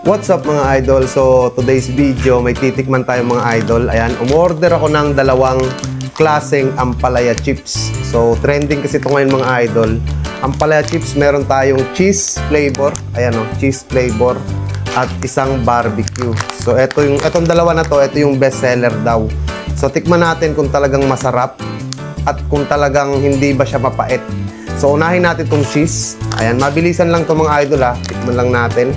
What's up mga idol? So today's video may titikman tayo mga idol. Ayan, umorder ako ng dalawang klaseng ampalaya chips. So trending kasi ito ngayon mga idol. Ampalaya chips, meron tayong cheese flavor. Ayan o, cheese flavor. At isang barbecue. So etong dalawa na to, ito yung best seller daw. So tikman natin kung talagang masarap at kung talagang hindi ba siya mapait. So unahin natin itong cheese. Ayan, mabilisan lang to mga idol ha. Tikman lang natin.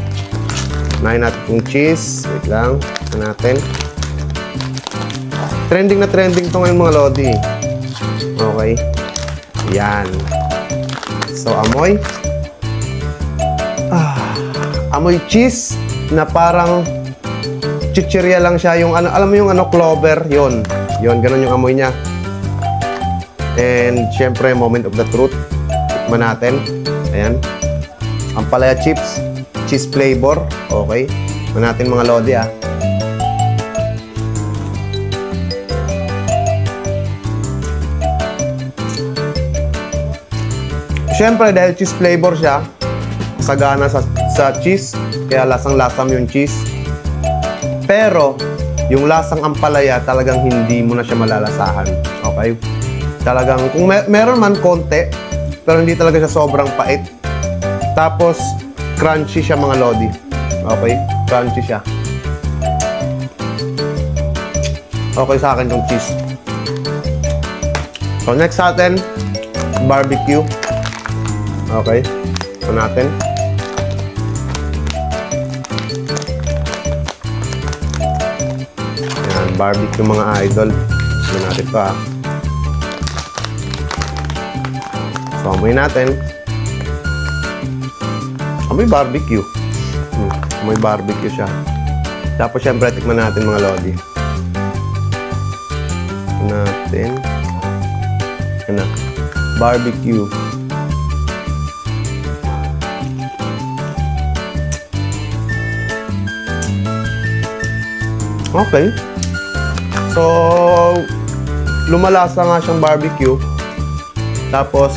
Unahin natin itong cheese. Wait lang. Tikman natin. Trending na trending to ngayon mga lodi. Okay. Ayan. So amoy. Amoy cheese na parang chichirya lang siya. Yung alam mo yung clover. Yun, ganun yung amoy niya. And syempre, moment of the truth. Tikman natin. Ayan. Ampalaya chips. Cheese flavor. Okay. Tikman natin mga lodi ah. Syempre, dahil cheese flavor siya, sagana sa cheese. Kaya lasang-lasam yung cheese. Pero, yung lasang ampalaya, talagang hindi mo na siya malalasahan. Okay? Talagang, kung meron man konti, pero hindi talaga siya sobrang pait. Tapos, crunchy siya mga lodi. Okay? Crunchy siya. Okay sa akin yung cheese. So, next natin, barbecue. Okay? So, natin. Ayan, barbecue mga idol. So, natin ito ha. So, amoy natin. Amoy barbecue. Amoy barbecue siya. Tapos, syempre, tikman natin mga lodi. Natin. Ayan na. Barbecue. Okay. So, lumalasa nga siyang barbecue. Tapos,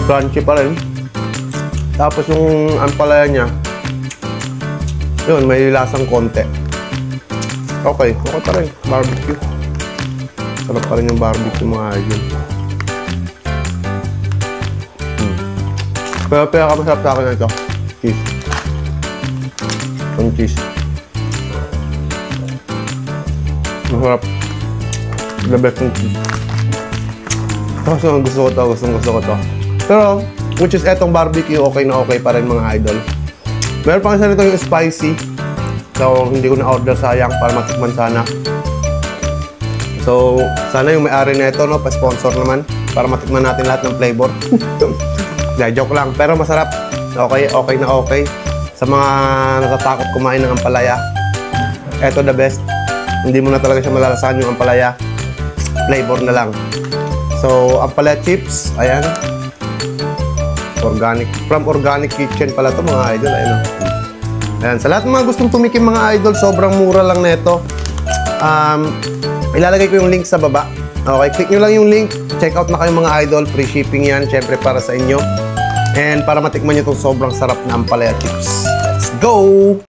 crunchy pa rin. Tapos yung ampalaya niya, yun, may lasang konti. Okay, okay pa rin. Barbecue. Sarap pa rin yung barbecue mga idol. Pero pinakamasarap sa akin na ito, cheese. Yung cheese. Masarap. The best yung cheese. Gusto ko to. Pero, which is etong barbecue, okay na okay pa rin mga idol. Meron pa kasi nito yung spicy. So, hindi ko na-order, sayang, para matikman sana. So, sana yung may-ari na ito, no, pa-sponsor naman, para matikman natin lahat ng flavor. Joke lang, pero masarap. Okay, okay na okay. Sa mga natatakot kumain ng ampalaya, eto the best. Hindi mo na talaga siya malalasahan yung ampalaya. Flavor na lang. So, ampalaya chips, ayan. Organic. From Organic Kitchen pala ito mga idol. Ayan, ayan. Sa lahat ng mga gustong tumikim mga idol, sobrang mura lang neto. Ilalagay ko yung link sa baba. Okay, click nyo lang yung link. Check out na kayo mga idol. Free shipping yan, syempre para sa inyo. And para matikman nyo itong sobrang sarap na ampalaya chips. Let's go!